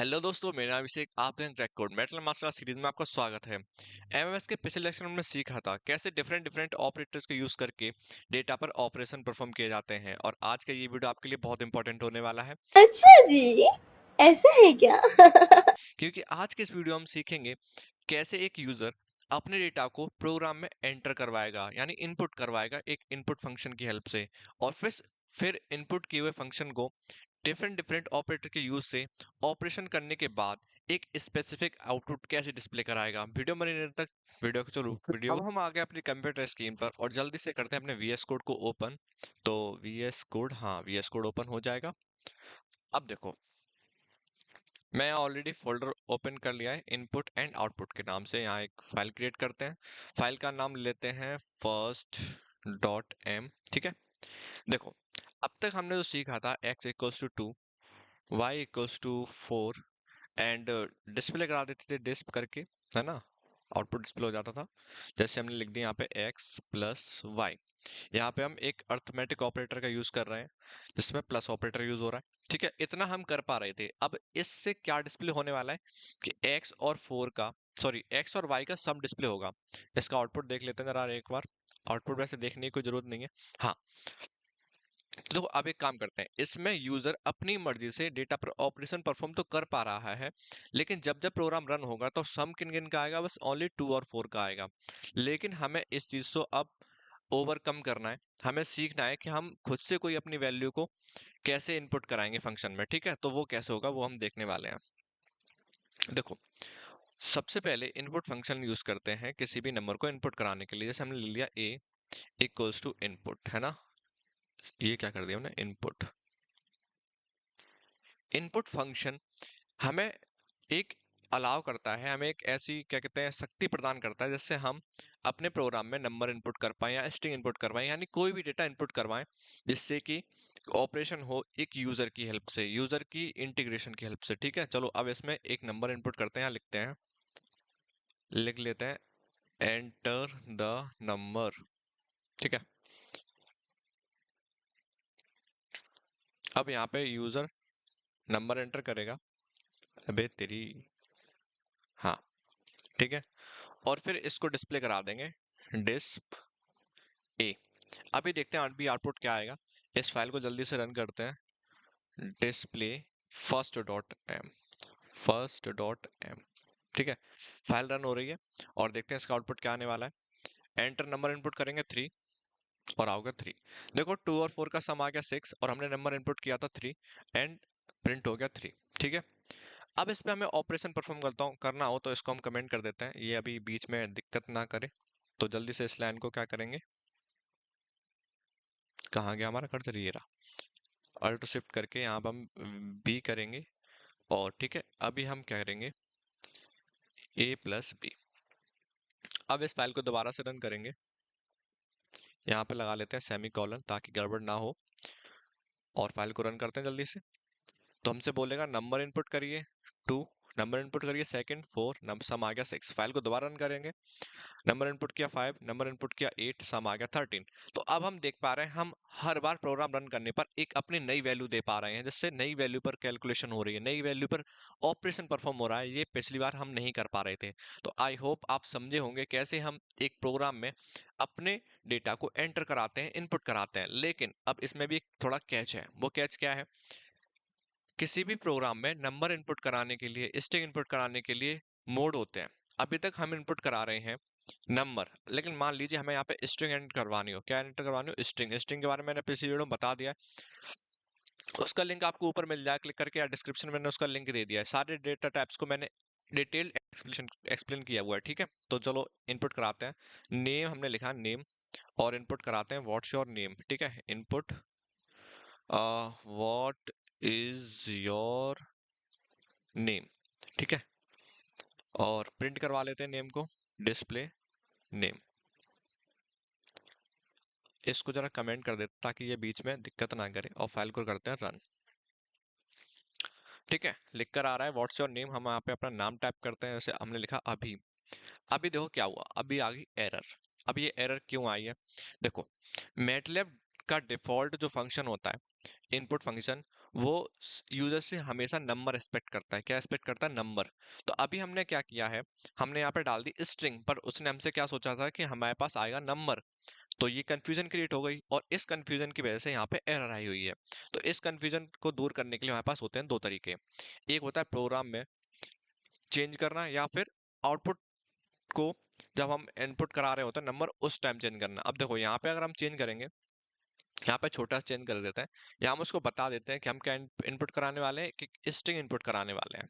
Hello दोस्तों, मेरा नाम अभिषेक। आप हैं crack code metal master series में आपका स्वागत है। एमएमएस के पिछले लेक्चर में हमने सीखा था कैसे डिफरेंट डिफरेंट ऑपरेटर्स को यूज करके डेटा पर ऑपरेशन परफॉर्म किए जाते हैं, और आज का ये वीडियो आपके लिए बहुत इंपॉर्टेंट होने वाला है अच्छा जी, ऐसा है क्या? क्योंकि आज के इस वीडियो में हम सीखेंगे कैसे एक यूजर अपने डेटा को प्रोग्राम में एंटर करवाएगा, यानी इनपुट करवाएगा एक इनपुट फंक्शन की हेल्प से, और फिर इनपुट किए हुए फंक्शन को डिफरेंट डिफरेंट ऑपरेटर के यूज से ऑपरेशन करने के बाद एक स्पेसिफिक आउटपुट कैसे डिस्प्ले कराएगा। वीडियो बने रहने तक वीडियो अब हम आ गए अपनी कंप्यूटर स्क्रीन पर और जल्दी से करते हैं अपने वीएस कोड को ओपन। तो वीएस कोड ओपन हो जाएगा। अब देखो, मैं ऑलरेडी फोल्डर ओपन कर लिया है इनपुट एंड आउटपुट के नाम से। यहाँ एक फाइल क्रिएट करते हैं। फाइल का नाम लेते हैं फर्स्ट डॉट एम। ठीक है, देखो अब तक हमने जो सीखा था x equals to 2, y equals to 4 and display करा देते थे डिस्प करके, है ना। आउटपुट डिस्प्ले हो जाता था। जैसे हमने लिख दिया यहाँ पे x प्लस वाई। यहाँ पे हम एक अर्थमेटिक ऑपरेटर का यूज कर रहे हैं जिसमें प्लस ऑपरेटर यूज हो रहा है। ठीक है, इतना हम कर पा रहे थे। अब इससे क्या डिस्प्ले होने वाला है कि x और y का सम डिस्प्ले होगा। इसका आउटपुट देख लेते हैं जरा एक बार। आउटपुट वैसे देखने की कोई जरूरत नहीं है। हाँ, तो अब एक काम करते हैं, इसमें यूजर अपनी मर्जी से डेटा पर ऑपरेशन परफॉर्म तो कर पा रहा है, लेकिन जब जब प्रोग्राम रन होगा तो सम किन किन का आएगा, बस ओनली 2 और 4 का आएगा। लेकिन हमें इस चीज को अब ओवरकम करना है। हमें सीखना है कि हम खुद से कोई अपनी वैल्यू को कैसे इनपुट कराएंगे फंक्शन में। ठीक है, तो वो कैसे होगा वो हम देखने वाले हैं। देखो, सबसे पहले इनपुट फंक्शन यूज करते हैं किसी भी नंबर को इनपुट कराने के लिए। जैसे हमने ले लिया a इक्वल्स टू इनपुट, है ना। ये क्या कर दिया हमने, इनपुट। इनपुट फंक्शन हमें एक अलाउ करता है, हमें एक ऐसी क्या कहते हैं शक्ति प्रदान करता है जिससे हम अपने प्रोग्राम में नंबर इनपुट कर पाए या स्ट्रिंग इनपुट करवाएं, यानी कोई भी डेटा इनपुट करवाएं जिससे कि ऑपरेशन हो एक यूजर की हेल्प से, यूजर की इंटीग्रेशन की हेल्प से। ठीक है, चलो अब इसमें एक नंबर इनपुट करते हैं। यहाँ लिखते हैं, लिख लेते हैं एंटर द नंबर। ठीक है, अब यहाँ पे यूजर नंबर एंटर करेगा। अबे तेरी, हाँ ठीक है, और फिर इसको डिस्प्ले करा देंगे डिस्प ए। अभी देखते हैं अभी आउटपुट क्या आएगा। इस फाइल को जल्दी से रन करते हैं। Display first dot M. ठीक है, फाइल रन हो रही है और देखते हैं इसका आउटपुट क्या आने वाला है। एंटर नंबर इनपुट करेंगे 3 और आओगे 3। देखो 2 और 4 का सम आ गया 6 और हमने नंबर इनपुट किया था 3 एंड प्रिंट हो गया 3। ठीक है, अब इस पे हमें ऑपरेशन परफॉर्म करना हो तो इसको हम कमेंट कर देते हैं, ये अभी बीच में दिक्कत ना करे। तो जल्दी से इस लाइन को क्या करेंगे, कहाँ गया हमारा कर्सर, ये रहा। अल्ट शिफ्ट करके यहाँ पर हम बी करेंगे, और ठीक है अभी हम क्या करेंगे ए प्लस बी। अब इस फाइल को दोबारा से रन करेंगे। यहाँ पे लगा लेते हैं सेमी कॉलन ताकि गड़बड़ ना हो, और फाइल को रन करते हैं जल्दी से। तो हमसे बोलेगा नंबर इनपुट करिए 2, नंबर इनपुट करिए सेकंड 4, नंबर सम आ गया 6। फाइल को दोबारा रन करेंगे। नंबर इनपुट किया 5, नंबर इनपुट किया 8, सम आ गया 13। तो अब हम देख पा रहे हैं हम हर बार प्रोग्राम रन करने पर एक अपनी नई वैल्यू दे पा रहे हैं, जिससे नई वैल्यू पर कैलकुलेशन हो रही है, नई वैल्यू पर ऑपरेशन परफॉर्म हो रहा है। ये पिछली बार हम नहीं कर पा रहे थे। तो आई होप आप समझे होंगे कैसे हम एक प्रोग्राम में अपने डेटा को एंटर कराते हैं, इनपुट कराते हैं। लेकिन अब इसमें भी एक थोड़ा कैच है। वो कैच क्या है, किसी भी प्रोग्राम में नंबर इनपुट कराने के लिए, स्ट्रिंग इनपुट कराने के लिए मोड होते हैं। अभी तक हम इनपुट करा रहे हैं नंबर, लेकिन मान लीजिए हमें यहाँ पे स्ट्रिंग एंटर करवानी हो। क्या एंटर करवानी हो, स्ट्रिंग। स्ट्रिंग के बारे में मैंने पिछली वीडियो में बता दिया है, उसका लिंक आपको ऊपर मिल जाए क्लिक करके, या डिस्क्रिप्शन में मैंने उसका लिंक दे दिया है। सारे डेटा टाइप्स को मैंने डिटेल एक्सप्लेन किया हुआ है। ठीक है, तो चलो इनपुट कराते हैं। नेम हमने लिखा नेम, और इनपुट कराते हैं व्हाट्स योर नेम। ठीक है, input what is your name. ठीक है, और प्रिंट करवा लेते हैं नेम को, डिस्प्ले नेम। इसको जरा कमेंट कर देते ताकि ये बीच में दिक्कत ना करे, और फाइल को करते हैं रन। ठीक है, लिख कर आ रहा है व्हाट्स योर नेम। हम यहाँ पे अपना नाम टाइप करते हैं, जैसे हमने लिखा अभी। अभी देखो क्या हुआ, अभी आ गई एरर। अब ये एरर क्यों आई है, देखो मैटलैब का डिफॉल्ट जो फंक्शन होता है इनपुट फंक्शन, वो यूजर से हमेशा नंबर एक्सपेक्ट करता है। क्या एक्सपेक्ट करता है? नंबर। तो अभी हमने क्या किया है, हमने यहाँ पे डाल दी स्ट्रिंग, पर उसने हमसे क्या सोचा था कि हमारे पास आएगा नंबर। तो ये कंफ्यूजन क्रिएट हो गई, और इस कंफ्यूजन की वजह से यहाँ पे एरर आई हुई है। तो इस कंफ्यूजन को दूर करने के लिए हमारे पास होते हैं दो तरीके। एक होता है प्रोग्राम में चेंज करना, या फिर आउटपुट को जब हम इनपुट करा रहे होते हैं नंबर, उस टाइम चेंज करना। अब देखो यहाँ पे अगर हम चेंज करेंगे, यहाँ पे छोटा सा चेंज कर देते हैं, या हम उसको बता देते हैं कि हम क्या इनपुट कराने वाले हैं, कि स्ट्रिंग इनपुट कराने वाले हैं।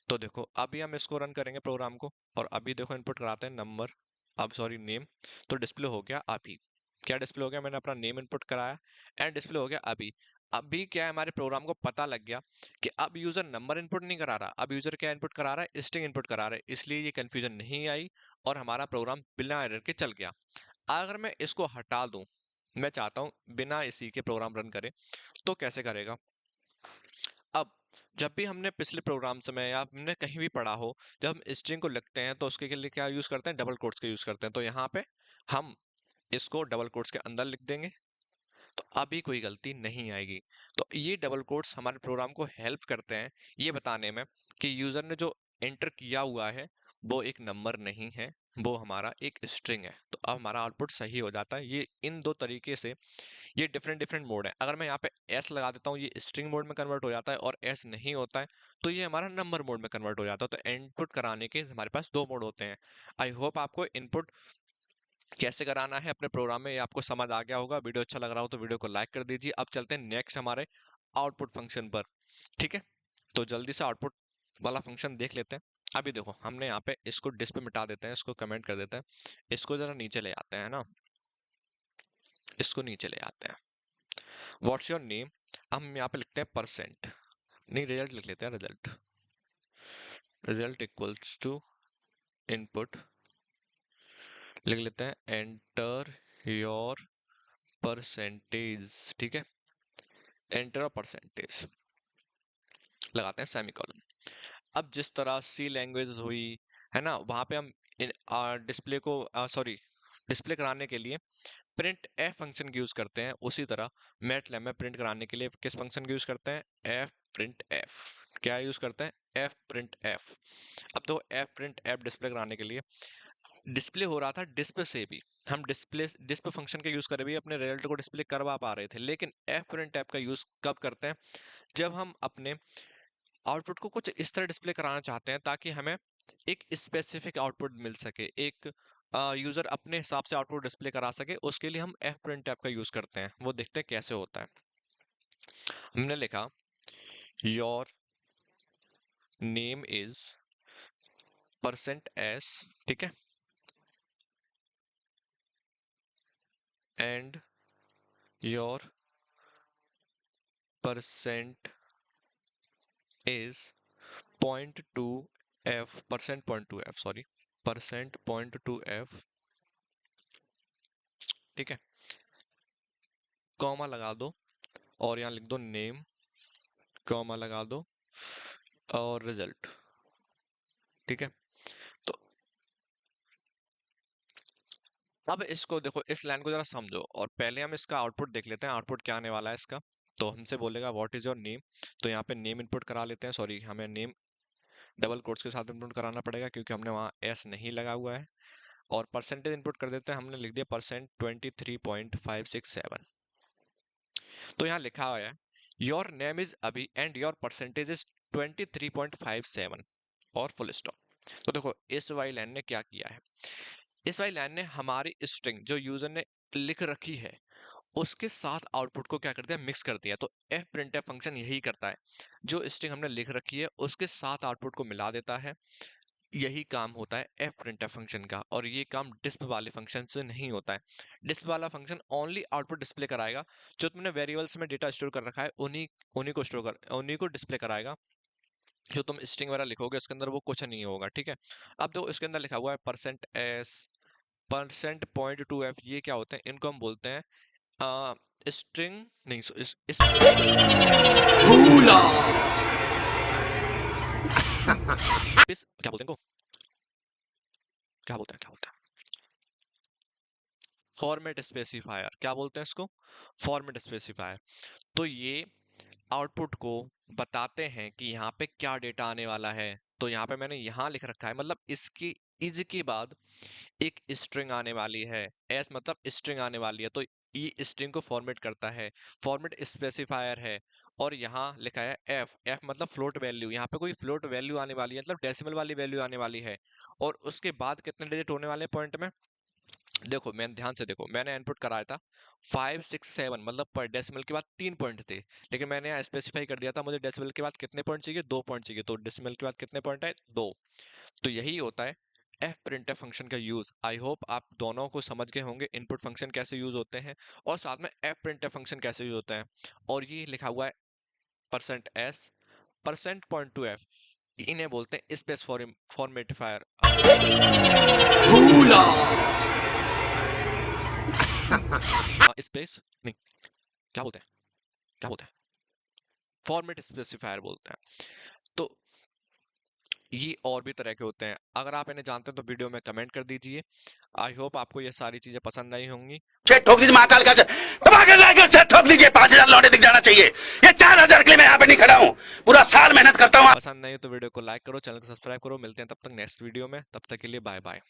तो देखो अभी हम इसको रन करेंगे प्रोग्राम को, और अभी देखो इनपुट कराते हैं नंबर, अब सॉरी नेम। तो डिस्प्ले हो गया अभी। क्या डिस्प्ले हो गया? मैंने अपना नेम इनपुट कराया एंड डिस्प्ले हो गया अभी। अभी क्या है, हमारे प्रोग्राम को पता लग गया कि अब यूजर नंबर इनपुट नहीं करा रहा, अब यूजर क्या इनपुट करा रहा है? स्ट्रिंग इनपुट करा रहा है, इसलिए ये कंफ्यूजन नहीं आई और हमारा प्रोग्राम बिना एरर के चल गया। अगर मैं इसको हटा दूं, मैं चाहता हूं बिना इसी के प्रोग्राम रन करे, तो कैसे करेगा? अब जब भी हमने पिछले प्रोग्राम्स में या हमने कहीं भी पढ़ा हो, जब हम स्ट्रिंग को लिखते हैं तो उसके लिए क्या यूज करते हैं? डबल कोट्स का यूज करते हैं। तो यहाँ पे हम इसको डबल कोट्स के अंदर लिख देंगे, तो अभी कोई गलती नहीं आएगी। तो ये डबल कोट्स हमारे प्रोग्राम को हेल्प करते हैं ये बताने में कि यूजर ने जो एंटर किया हुआ है वो एक नंबर नहीं है, वो हमारा एक स्ट्रिंग है। तो अब हमारा आउटपुट सही हो जाता है। ये इन दो तरीके से, ये डिफरेंट डिफरेंट मोड है। अगर मैं यहाँ पे एस लगा देता हूँ, ये स्ट्रिंग मोड में कन्वर्ट हो जाता है, और एस नहीं होता है तो ये हमारा नंबर मोड में कन्वर्ट हो जाता है। तो इनपुट कराने के हमारे पास दो मोड होते हैं। आई होप आपको इनपुट कैसे कराना है अपने प्रोग्राम में ये आपको समझ आ गया होगा। वीडियो अच्छा लग रहा हो तो वीडियो को लाइक कर दीजिए। अब चलते हैं नेक्स्ट हमारे आउटपुट फंक्शन पर। ठीक है, तो जल्दी से आउटपुट वाला फंक्शन देख लेते हैं। अभी देखो हमने यहाँ पे इसको डिस्प्ले मिटा देते हैं, इसको कमेंट कर देते हैं, इसको जरा नीचे ले आते हैं ना, इसको नीचे ले आते हैं। व्हाट्स योर नेम, हम यहाँ पे लिखते हैं परसेंट, नहीं रिजल्ट लिख लेते हैं, result, result equals to input, लिख लेते हैं एंटर योर परसेंटेज। ठीक है, एंटर और परसेंटेज लगाते हैं सेमीकोलन। अब जिस तरह सी लैंग्वेज हुई है ना, वहां पे हम डिस्प्ले को सॉरी डिस्प्ले कराने के लिए प्रिंट एफ फंक्शन की यूज करते हैं, उसी तरह मैटलैब में प्रिंट कराने के लिए किस फंक्शन की यूज करते हैं? F print F. क्या यूज करते हैं? F print F. अब तो एफ प्रिंट एफ डिस्प्ले कराने के लिए डिस्प्ले हो रहा था डिस्प्ले से भी, हम डिस्प्ले फंक्शन का यूज कर भी अपने रिजल्ट को डिस्प्ले करवा पा रहे थे। लेकिन एफ प्रिंट एफ का यूज कब करते हैं? जब हम अपने आउटपुट को कुछ इस तरह डिस्प्ले कराना चाहते हैं ताकि हमें एक स्पेसिफिक आउटपुट मिल सके, एक यूजर अपने हिसाब से आउटपुट डिस्प्ले करा सके, उसके लिए हम एफ प्रिंट टैब का यूज करते हैं। वो देखते हैं कैसे होता है। हमने लिखा your name is percent S, ठीक है, and your percent is point two F, percent point two F, sorry percent point two F. ठीक है, कॉमा लगा दो और यहाँ लिख दो नेम, कॉमा लगा दो और रिजल्ट। ठीक है, तो अब इसको देखो, इस लाइन को जरा समझो, और पहले हम इसका आउटपुट देख लेते हैं, आउटपुट क्या आने वाला है इसका। तो हमसे बोलेगा व्हाट इज योर नेम, तो यहाँ पे नेम इनपुट करा लेते हैं, सॉरी हमें नेम डबल कोट्स के साथ इनपुट कराना पड़ेगा क्योंकि हमने वहाँ एस नहीं लगा हुआ है। और परसेंटेज इनपुट कर देते हैं, हमने लिख दिया परसेंट 23.567। तो यहाँ लिखा हुआ है योर नेम इज अभी एंड योर परसेंटेज इज 23.57 और फुल स्टॉप। तो देखो इस वाली लाइन ने क्या किया है, इस वाली लाइन ने हमारी स्ट्रिंग जो यूजर ने लिख रखी है उसके साथ आउटपुट को क्या कर दिया? मिक्स कर दिया। तो एफ प्रिंटफ फंक्शन यही करता है, जो स्ट्रिंग हमने लिख रखी है उसके साथ आउटपुट को मिला देता है। यही काम होता है एफ प्रिंटफ फंक्शन का, और ये काम डिस्प वाले फंक्शन से नहीं होता है। डिस्प वाला फंक्शन ओनली आउटपुट डिस्प्ले कराएगा, जो तुमने वेरिएबल्स में डेटा स्टोर कर रखा है उन्हीं उन्हीं को डिस्प्ले कराएगा। जो तुम स्ट्रिंग वगैरह लिखोगे उसके अंदर वो कुछ नहीं होगा। ठीक है, अब तो इसके अंदर लिखा हुआ है percent S, percent point two F, ये क्या होते हैं? इनको हम बोलते हैं स्ट्रिंग नहीं, क्या बोलते हैं इनको, क्या बोलते हैं फॉर्मेट स्पेसिफायर, क्या बोलते हैं इसको? Format specifier. तो ये आउटपुट को बताते हैं कि यहाँ पे क्या डेटा आने वाला है। तो यहाँ पे मैंने यहाँ लिख रखा है, मतलब इसकी इज के बाद एक स्ट्रिंग आने वाली है। एस मतलब स्ट्रिंग आने वाली है, तो ई स्ट्रिंग को फॉर्मेट करता है, फॉर्मेट स्पेसिफायर है। और यहाँ लिखा है एफ, एफ मतलब फ्लोट वैल्यू, यहाँ पे कोई फ्लोट वैल्यू आने वाली है, मतलब डेसिमल वाली वैल्यू आने वाली है। और उसके बाद कितने डिजिट होने वाले हैं पॉइंट में, देखो मैंने ध्यान से देखो, मैंने इनपुट कराया था 5 6 7, मतलब पर डेसिमल के बाद 3 पॉइंट थे। लेकिन मैंने यहाँ स्पेसिफाई कर दिया था मुझे डेसिमल के बाद कितने पॉइंट चाहिए, 2 पॉइंट चाहिए, तो डेसिमल के बाद कितने पॉइंट है, 2। तो यही होता है एफ प्रिंटफ फंक्शन का यूज। आई होप आप दोनों को समझ गए होंगे, इनपुट फंक्शन कैसे यूज होते हैं और साथ में एफ प्रिंटफ फंक्शन कैसे यूज होता है। और ये लिखा हुआ है percent S, percent point two F, इन्हें बोलते हैं स्पेस फॉर्मेटिफायर। स्पेस नहीं, क्या बोलते हैं, क्या बोलते हैं, फॉर्मेट स्पेसिफायर बोलते हैं। तो ये और भी तरह के होते हैं, अगर आप इन्हें जानते हैं तो वीडियो में कमेंट कर दीजिए। आई होप आपको ये सारी चीजें पसंद आई होंगी। ठोक दीजिए महाकाल का से ठोक दीजिए, 5,000 लौटे दिख जाना चाहिए। ये 4,000 के लिए मैं यहाँ पे नहीं खड़ा हूँ, पूरा साल मेहनत करता हूँ। पसंद नहीं हो तो वीडियो को लाइक करो, चैनल को सब्सक्राइब करो। मिलते हैं तब तक नेक्स्ट वीडियो में, तब तक के लिए बाय बाय।